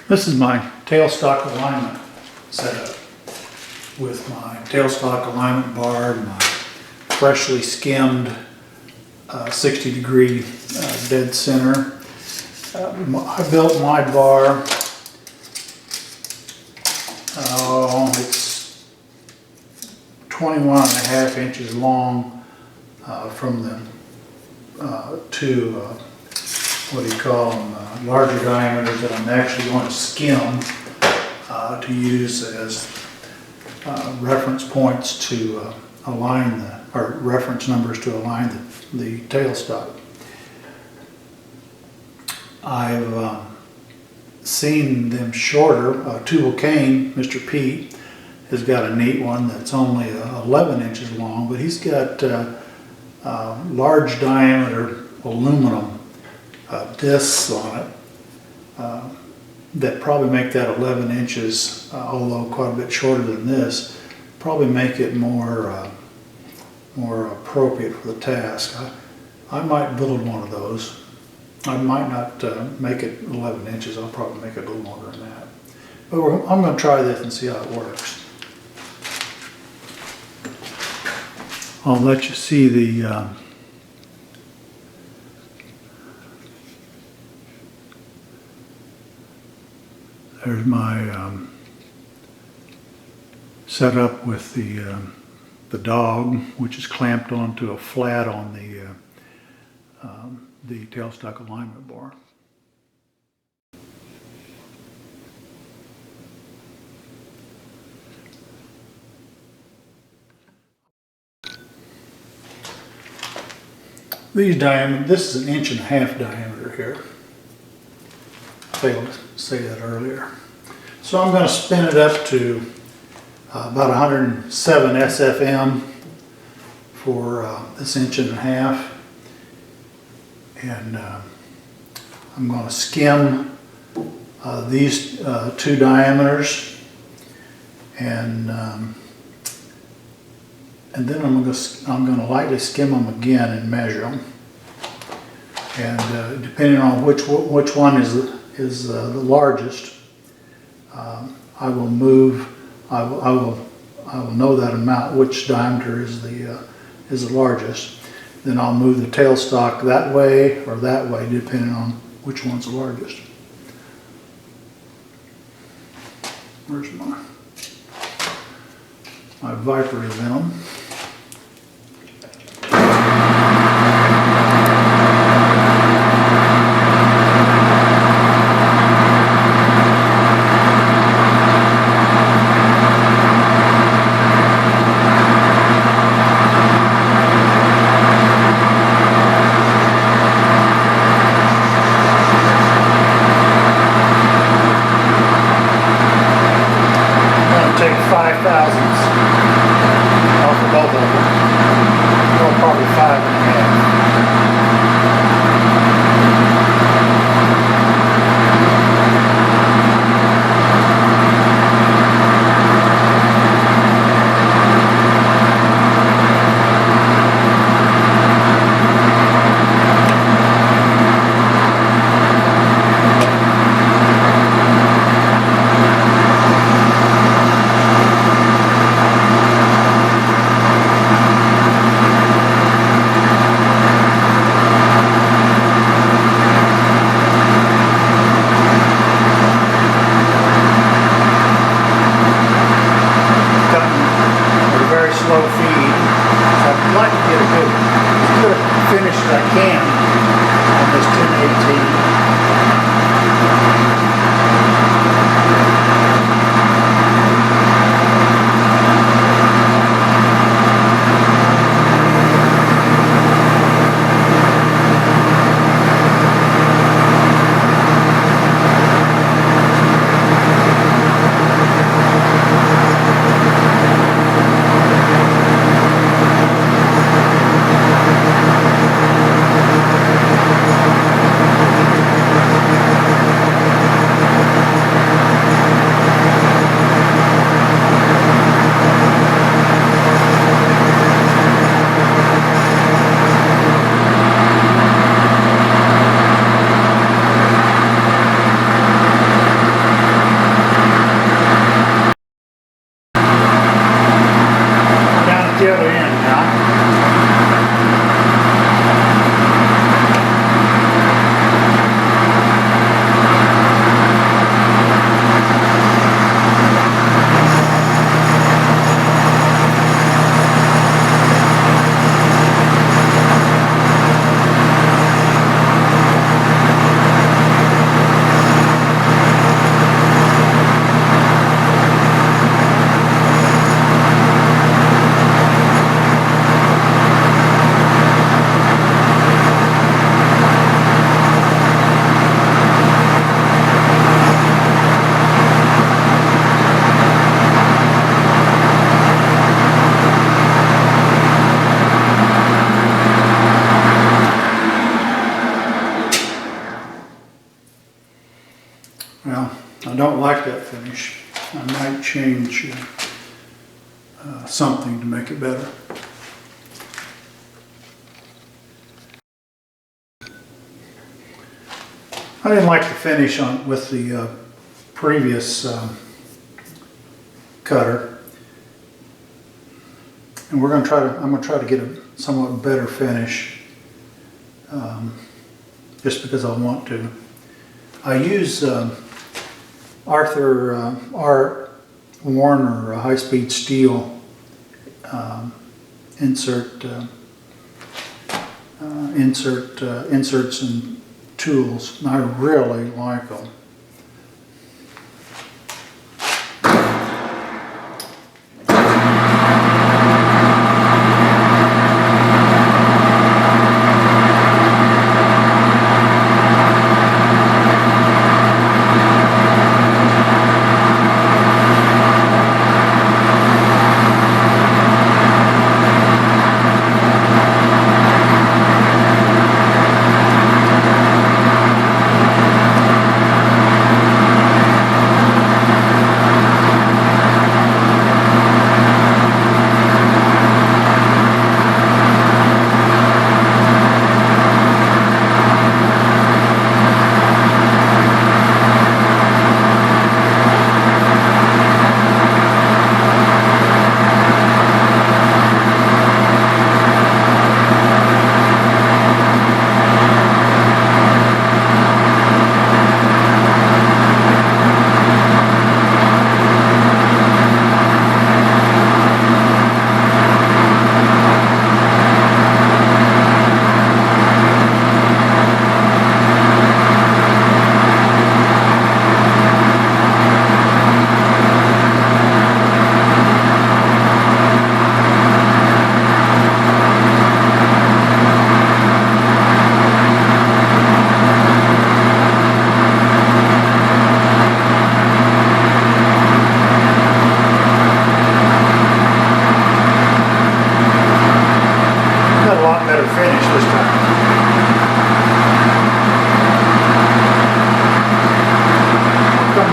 This is my tailstock alignment setup with my tailstock alignment bar, my freshly skimmed 60-degree dead center. I built my bar, it's 21.5 inches long from the two what do you call them, larger diameters that I'm actually going to skim to use as reference points to align or reference numbers to align the tailstock. I've seen them shorter. Tool Cane, Mr. Pete, has got a neat one that's only 11 inches long, but he's got large diameter aluminum discs on it that probably make that 11 inches, although quite a bit shorter than this, probably make it more appropriate for the task. I might build one of those. I might not make it 11 inches, I'll probably make it a little longer than that. But I'm going to try this and see how it works. I'll let you see the there's my setup with the dog, which is clamped onto a flat on the tailstock alignment bar. These diameter, this is 1.5 inch diameter here. I failed to say that earlier. So I'm going to spin it up to about 107 SFM for this 1.5 inches. And I'm going to skim these two diameters, and then I'm going to lightly skim them again and measure them. And depending on which one is the largest, I will move. I will know that amount, which diameter is the largest. Then I'll move the tailstock that way or that way, depending on which one's the largest. Where's my Viper venom? Take 5 thousandths off the Well, I don't like that finish. I might change something to make it better. I didn't like the finish on with the previous cutter, and I'm going to try to get a somewhat better finish, just because I want to. I use Arthur R. Warner high-speed steel inserts and tools, and I really like them.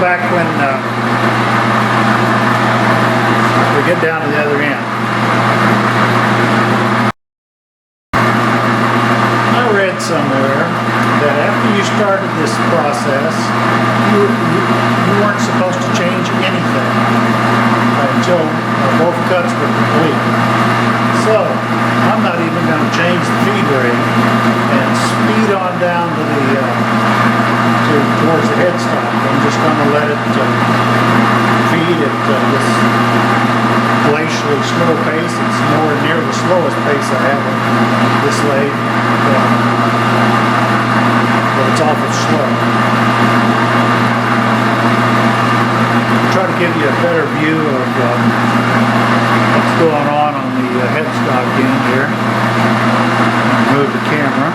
Back when we get down to the other end. I read somewhere that after you started this process, you weren't supposed to change anything until both cuts were complete. So I'm not even going to change the feed rate and speed on down to the towards the headstock. I'm just going to let it feed at this glacially slow pace. It's nowhere near the slowest pace I have on this lathe, but it's awful slow. Try to give you a better view of what's going on the headstock end here. Move the camera.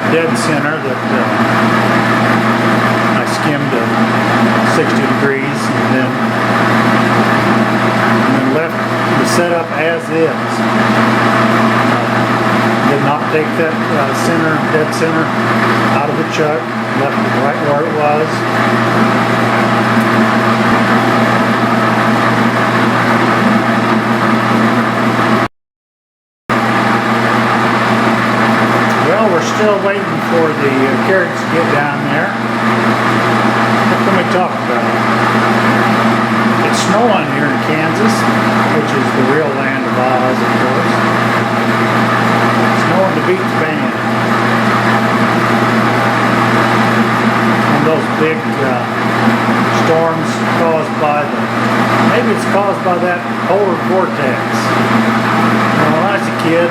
Dead center that I skimmed at 60 degrees and then left the setup as is. Did not take that dead center out of the chuck, left it right where it was. Still waiting for the carrots to get down there. What can we talk about? It's snowing here in Kansas, which is the real land of Oz, of course. It's snowing to beat the band. One of those big storms caused by the Maybe it's caused by that polar vortex. When I was a kid,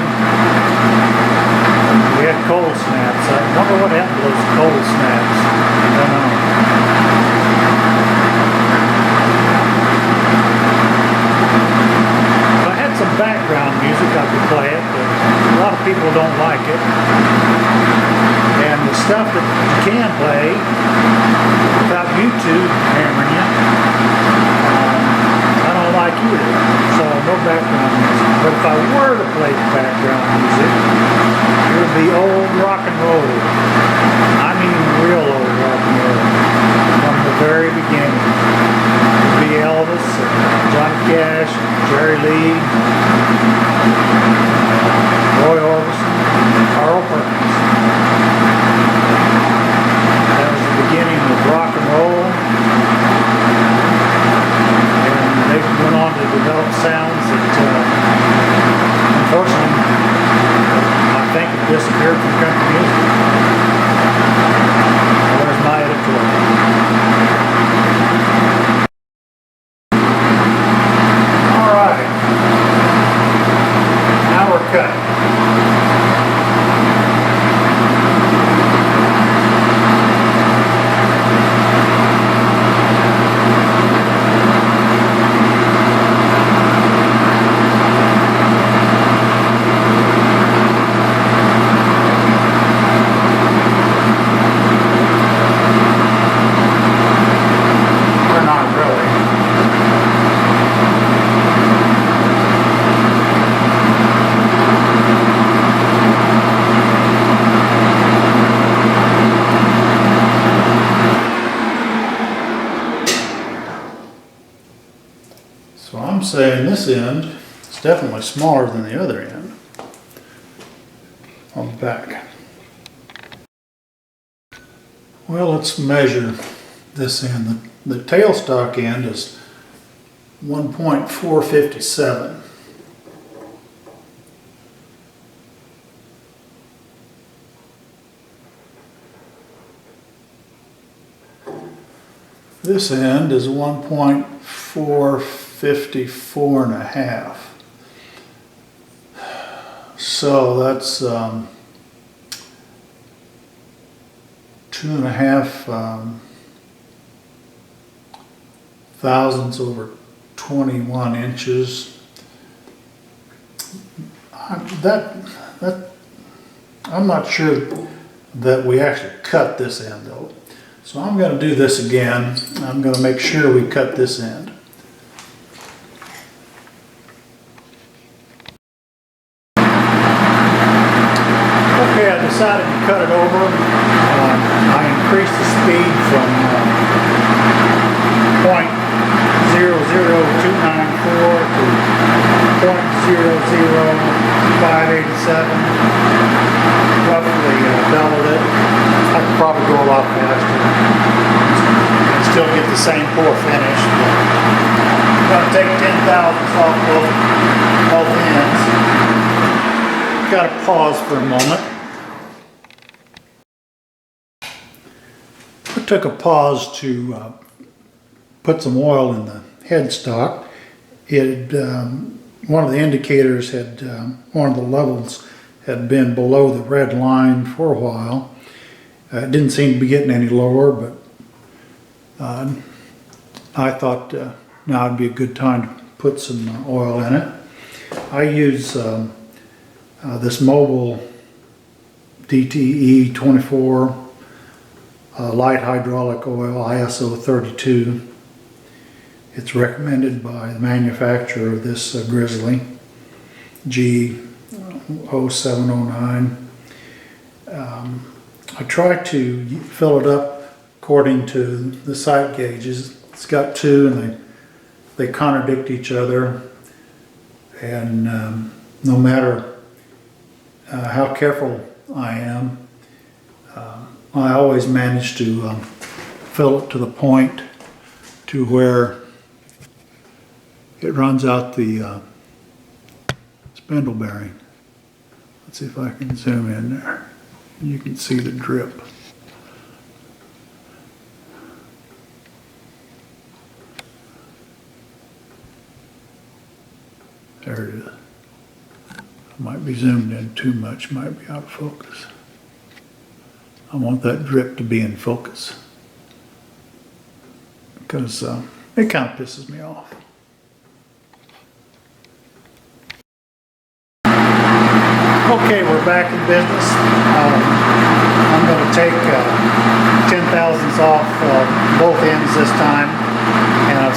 we had cold snaps. I wonder what happened to those cold snaps. I don't know. If I had some background music, I could play it, but a lot of people don't like it. And the stuff that you can play without YouTube hammering you, I don't like either. So no background music. But if I were to play background music, it would be old rock and roll. I mean real old rock and roll. From the very beginning. It would be Elvis, and Johnny Cash, and Jerry Lee, Roy Orbison, Carl Perkins. That was the beginning of rock and roll. And they went on to develop sounds that, unfortunately, I think have disappeared from country music. Well, there's my editorial. All right. Now we're cutting. So I'm saying this end is definitely smaller than the other end on the back. Well, let's measure this end. The tailstock end is 1.457. This end is 1.454 and a half. So that's 2.5 thousandths over 21 inches. I'm not sure that we actually cut this end though. So I'm going to do this again. I'm going to make sure we cut this end. Okay, I decided to cut it over. I increased the speed from .00294 to .00587. Roughly doubled it. I could probably go a lot faster and still get the same pour finish. But I'm going to take 10 thousandths off both ends. Got to pause for a moment. I took a pause to put some oil in the headstock. One of the indicators had, one of the levels had been below the red line for a while. It didn't seem to be getting any lower, but I thought now would be a good time to put some oil in it. I use this mobile DTE 24 light hydraulic oil, ISO 32. It's recommended by the manufacturer of this Grizzly G0709. I try to fill it up according to the sight gauges. It's got two and they contradict each other, and no matter how careful I am, I always manage to fill it to the point to where it runs out the spindle bearing. Let's see if I can zoom in there. You can see the drip. There it is. Might be zoomed in too much, might be out of focus. I want that drip to be in focus because it kind of pisses me off. Okay, we're back in business. I'm going to take 10,000ths off both ends this time, and I've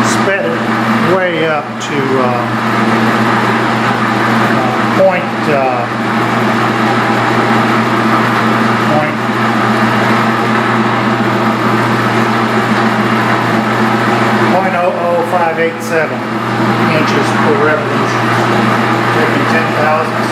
sped it way up to point 0.00587 inches per revolution. Taking 10,000ths.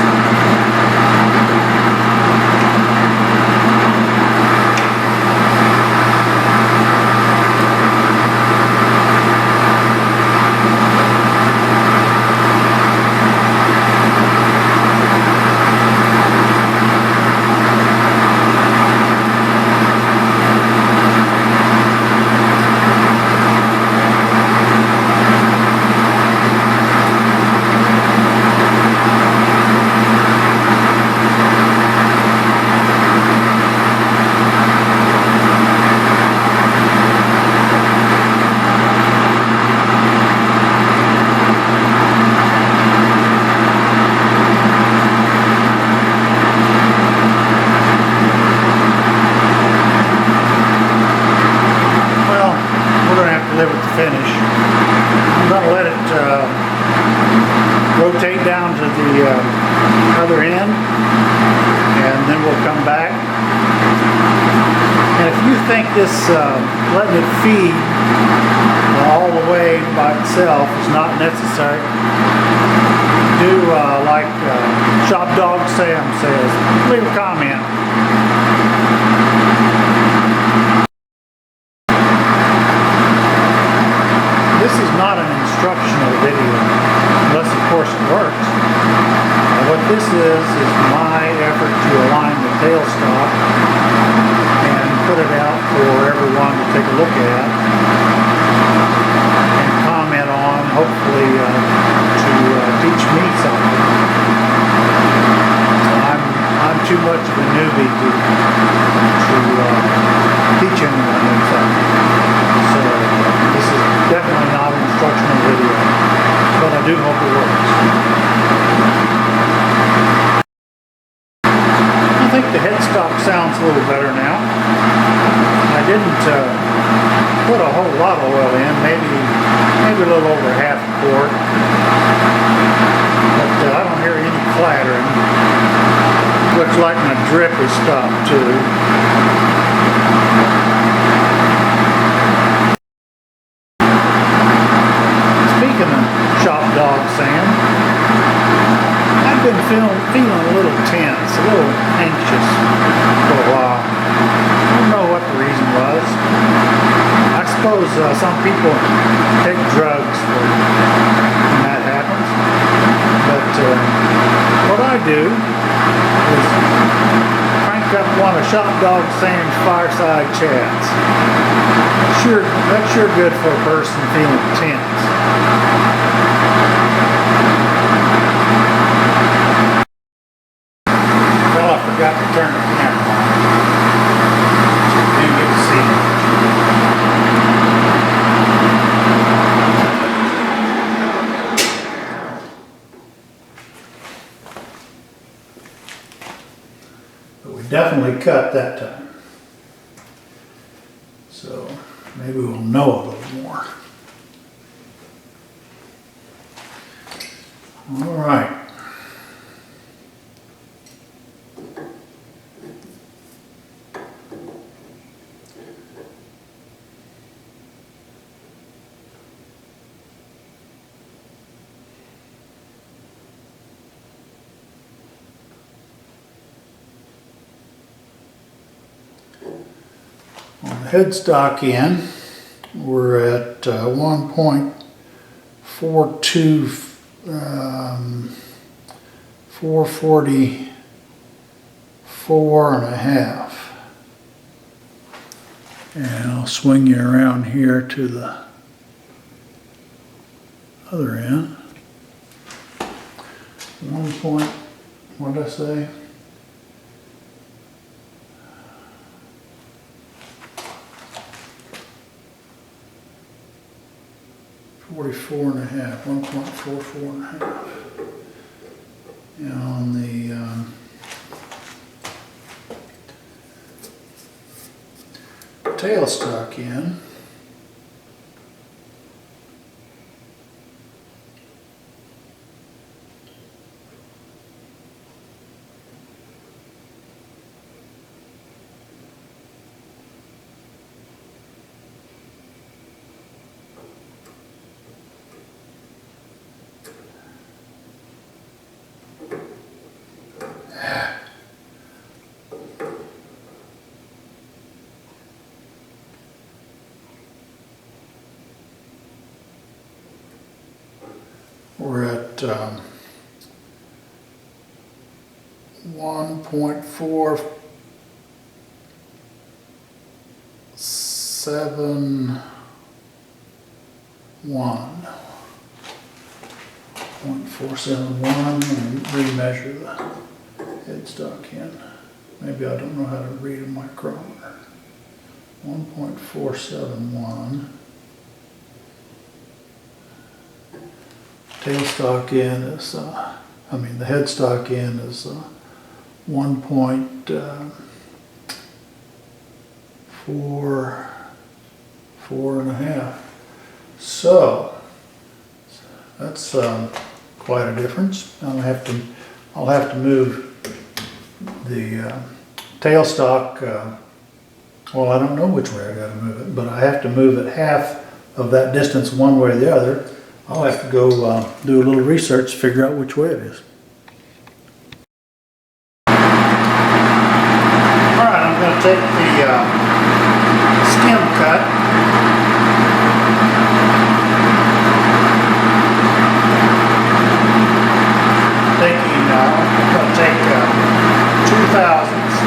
Finish. I'm going to let it rotate down to the other end, and then we'll come back. And if you think this letting it feed all the way by itself is not necessary, do like Shop Dog Sam says, leave a comment. This is not an instructional video, unless of course it works. What this is my effort to align the tailstock and put it out for everyone to take a look at and comment on, hopefully to teach me something. I'm too much of a newbie to teach anyone something. So this is definitely not an instructional video, but I do hope it works. I think the headstock sounds a little better now. I didn't put a whole lot of oil in, maybe a little over half a quart, but I don't hear any clattering. Looks like my drip is stopped too. Shop Dog Sam, I've been feeling a little tense, a little anxious for a while. I don't know what the reason was. I suppose some people take drugs when that happens. But what I do is crank up one of Shop Dog Sam's fireside chats. That's sure good for a person feeling tense. Well, I forgot to turn the camera on. So you didn't get to see it. But we definitely cut that time. So maybe we'll know a little more. All right. On the headstock end, we're at 1.42, 444 and a half. And I'll swing you around here to the other end. 1 point, what did I say? .44 and a half, 1.44 and a half. And on the tailstock end, we're at 1.471. 0.471 and remeasure the headstock end. Maybe I don't know how to read a micrometer. 1.471. Tailstock end is, the headstock end is 1.44 and a half. So that's quite a difference. I'll have to move the tailstock. Well, I don't know which way I got to move it, but I have to move it half of that distance one way or the other. I'll have to go do a little research to figure out which way it is. Alright, I'm going to take the stem cut. I'm going to take 2 thousandths.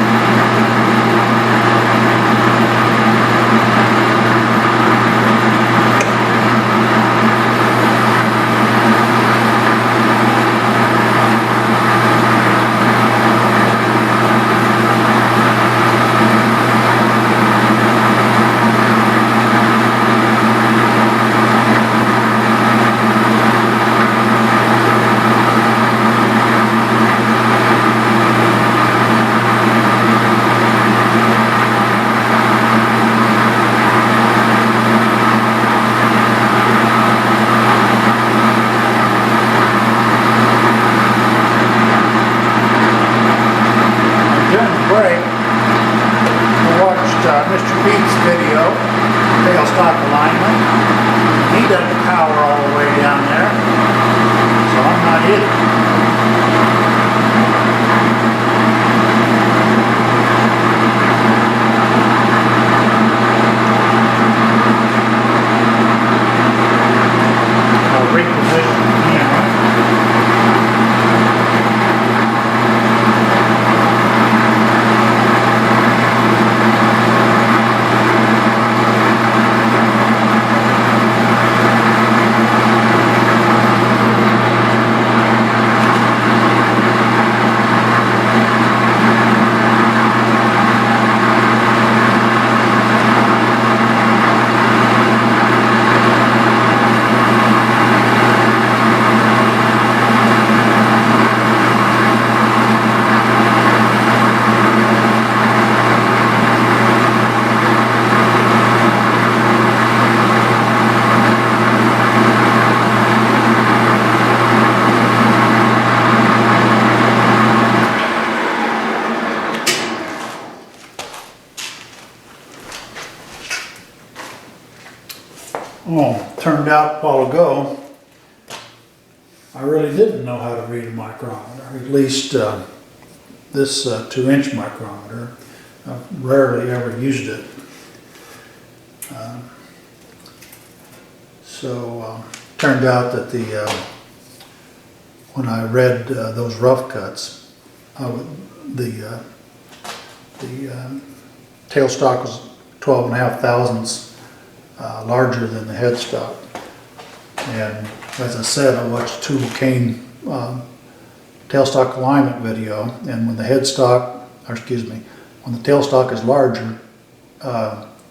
Mr. Pete's video, tailstock alignment. He doesn't power all the way down there, so I'm not either. I'll reposition the camera. Well, turned out a while ago, I really didn't know how to read a micrometer, at least this 2-inch micrometer. I've rarely ever used it. Turned out that when I read those rough cuts, the tailstock was 12.5 thousandths larger than the headstock. And as I said, I watched 2 cane tailstock alignment video, and when the headstock, or excuse me, when the tailstock is larger,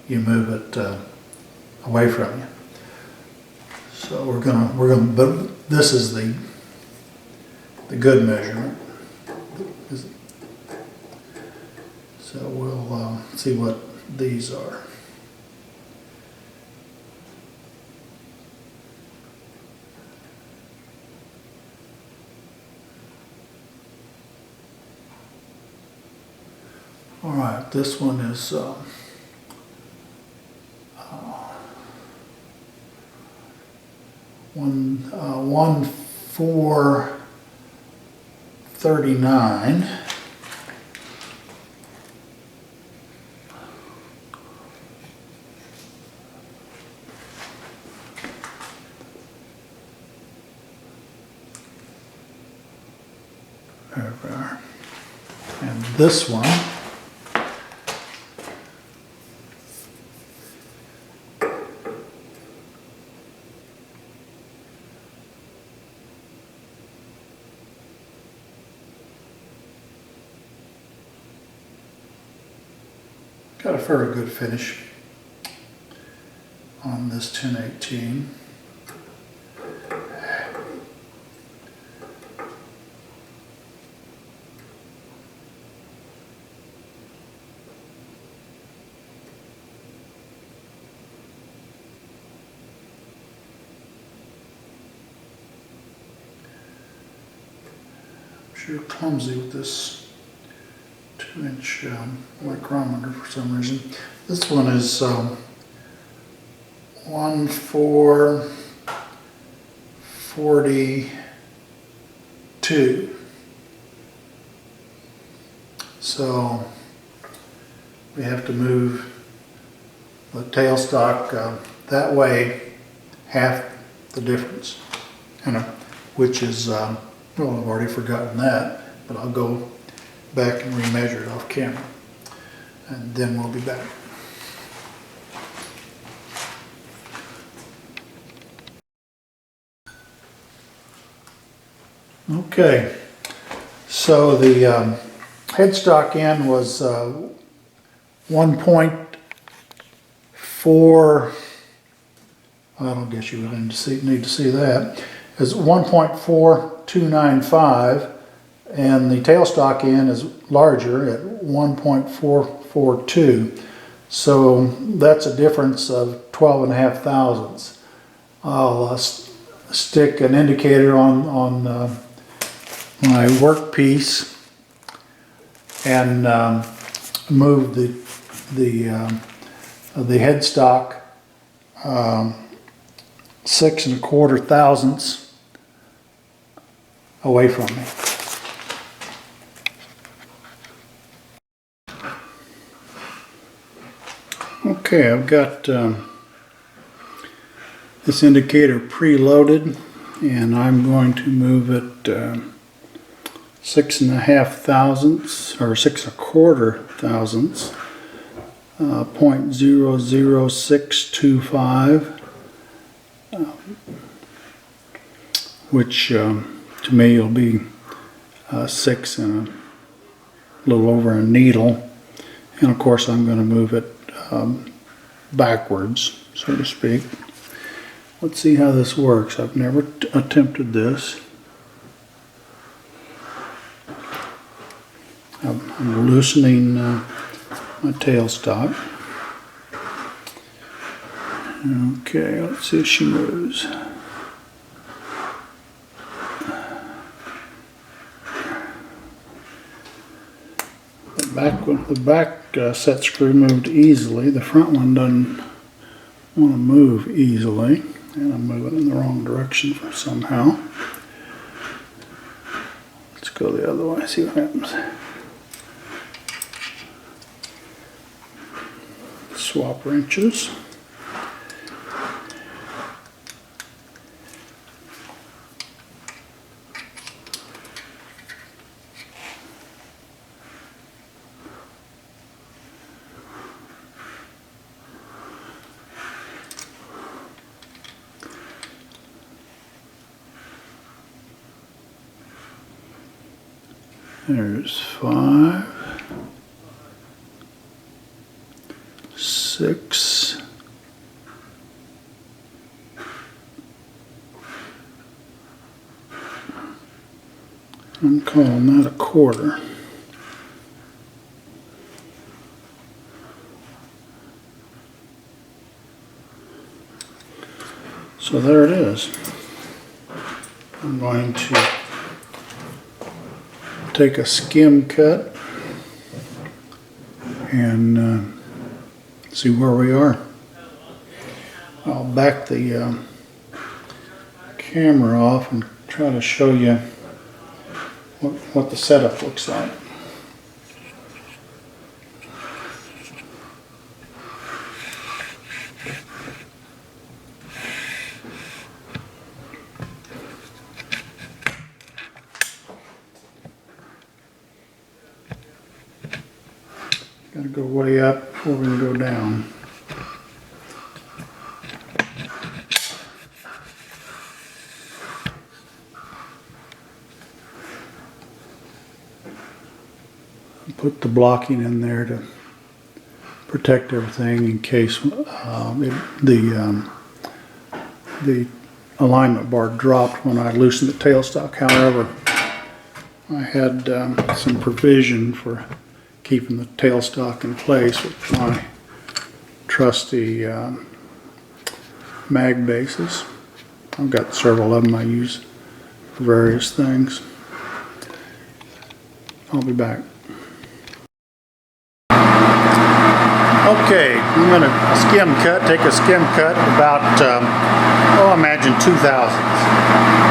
you move it away from you. So we're gonna, but this is the good measurement. So we'll see what these are. All right, this one is 1:4:39. There we are. And this one got a very good finish on this 1018. I'm sure clumsy with this 2-inch micrometer for some reason. This one is 1:4:42. So we have to move the tailstock that way, half the difference, which is, well, I've already forgotten that, but I'll go back and remeasure it off camera, and then we'll be back. Okay, so the headstock end was 1.4, I don't guess you would need to see that, is 1.4295. And the tailstock end is larger at 1.442. So that's a difference of 12.5 thousandths. I'll stick an indicator on my workpiece and move the headstock 6 1/4 thousandths away from me. Okay, I've got this indicator preloaded, and I'm going to move it 6 1/2 thousandths, or 6 1/4 thousandths, 0.00625, which to me will be 6 and a little over a needle. And of course I'm going to move it backwards, so to speak. Let's see how this works. I've never attempted this. I'm loosening my tailstock. Okay, let's see if she moves. The back set screw moved easily. The front one doesn't want to move easily, and I'm moving in the wrong direction somehow. Let's go the other way, see what happens. Swap wrenches. There's 5, 6, I'm calling that a quarter. So there it is. I'm going to take a skim cut and see where we are. I'll back the camera off and try to show you what the setup looks like. Got to go way up before we can go down. Put the blocking in there to protect everything in case the alignment bar dropped when I loosened the tailstock. However, I had some provision for keeping the tailstock in place with my trusty mag bases. I've got several of them I use for various things. I'll be back. Okay, I'm going to take a skim cut about, I imagine 2/1000.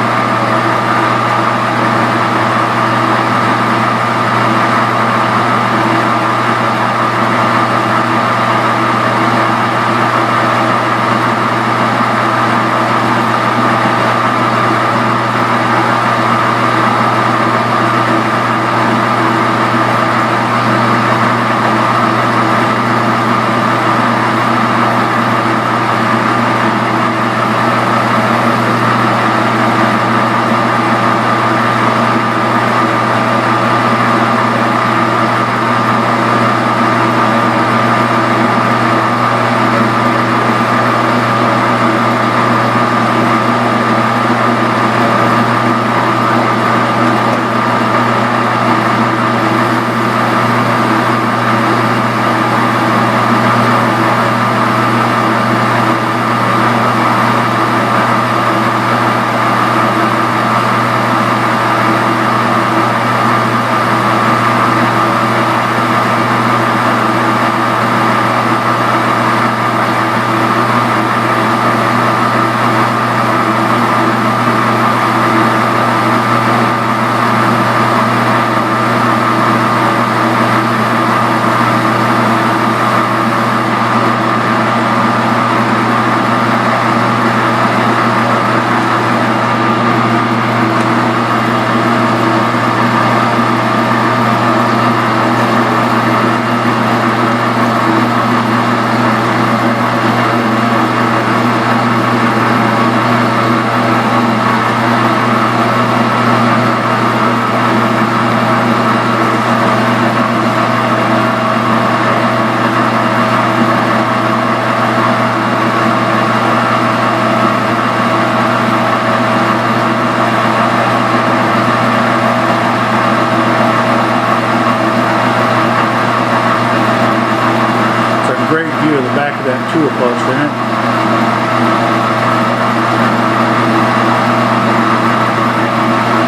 That tool post in it.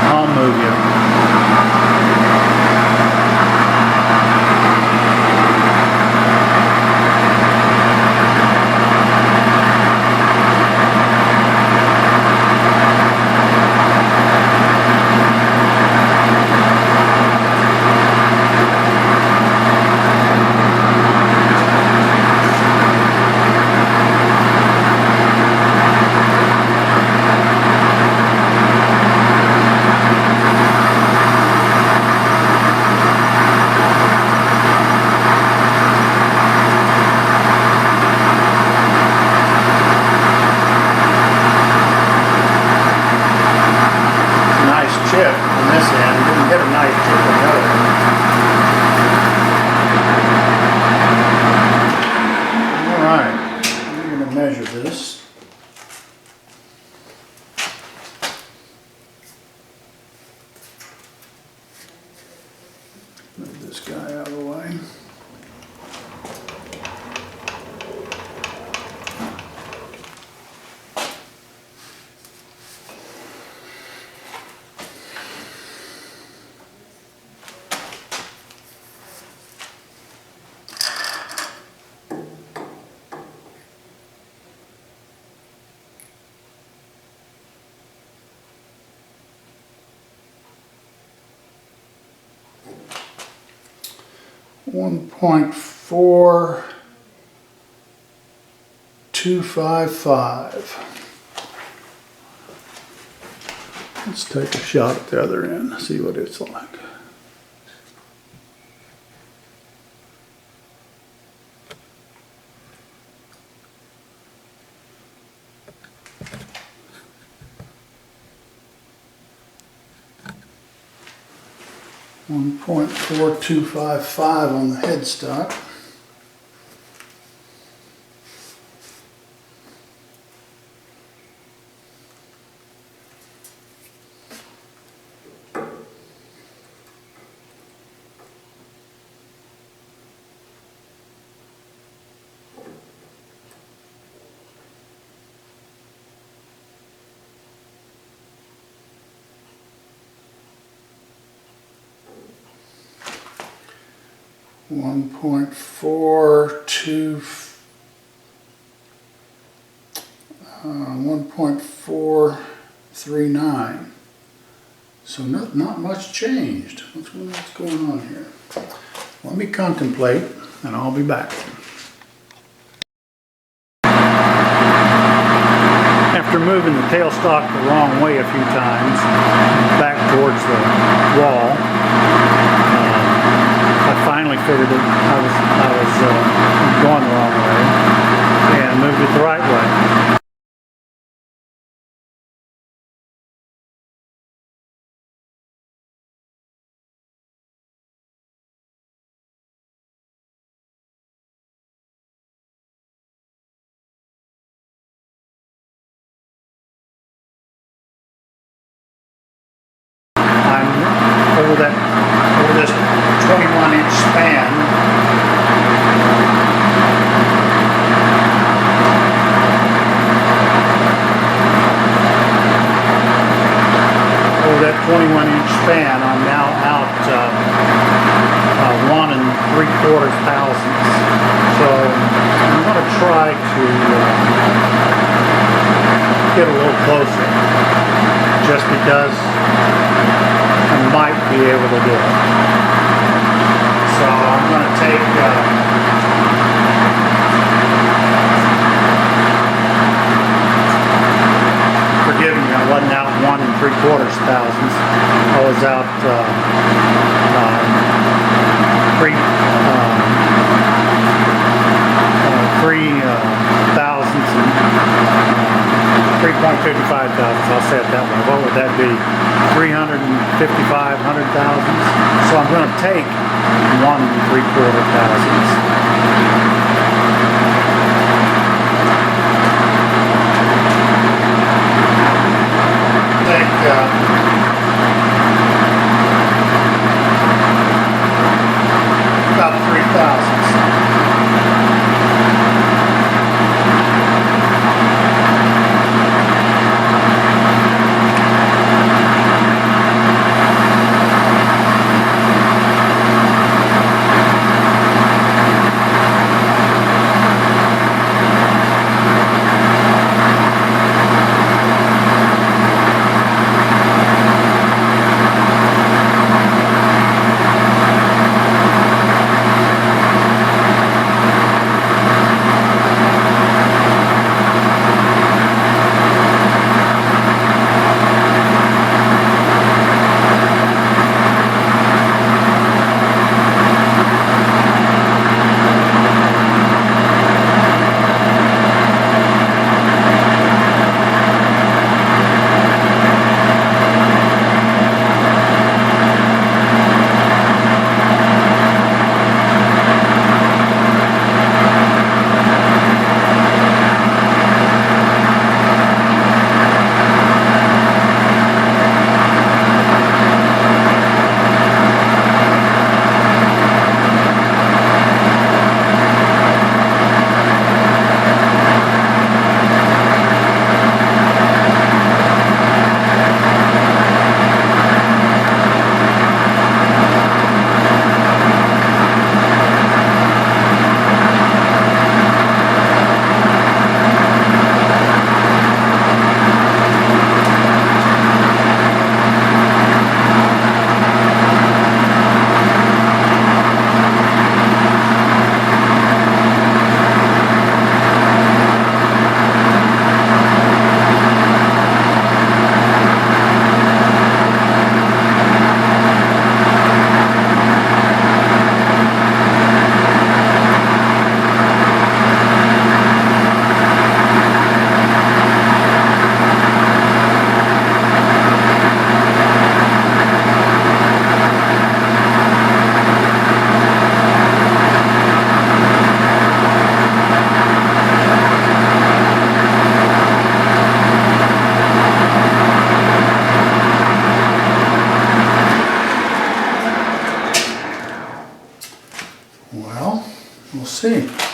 I'll move you. this guy out of the way. .4255. Let's take a shot at the other end, see what it's like. .4255 on the headstock. .439. So not much changed. What's going on here? Let me contemplate and I'll be back. After moving the tailstock the wrong way a few times back towards the wall, I finally figured that I was going the wrong way and moved it the right way. Over this 21-inch span, I'm now out 1 3/4 thousandths. So I'm going to try to get a little closer, just because I might be able to do it. So I'm going to take forgive me, I wasn't out 1 3/4 thousandths. I was out 3 thousandths and 3.55 thousandths, I'll say it that way. What would that be? 355 hundred thousandths. So I'm going to take 1 3/4 thousandths. Take about 3 thousandths. see.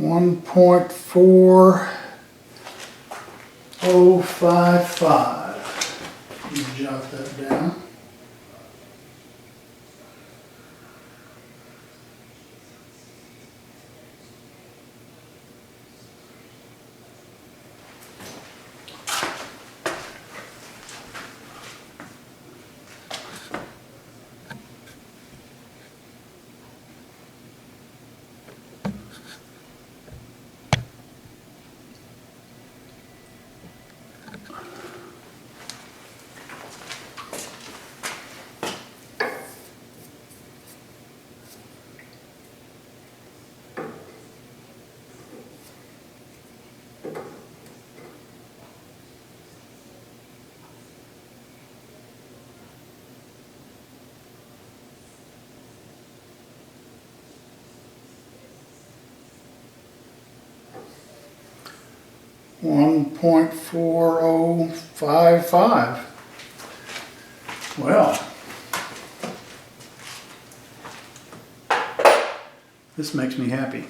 $1.4055. Let me jot that down. $1.4055. Well, this makes me happy.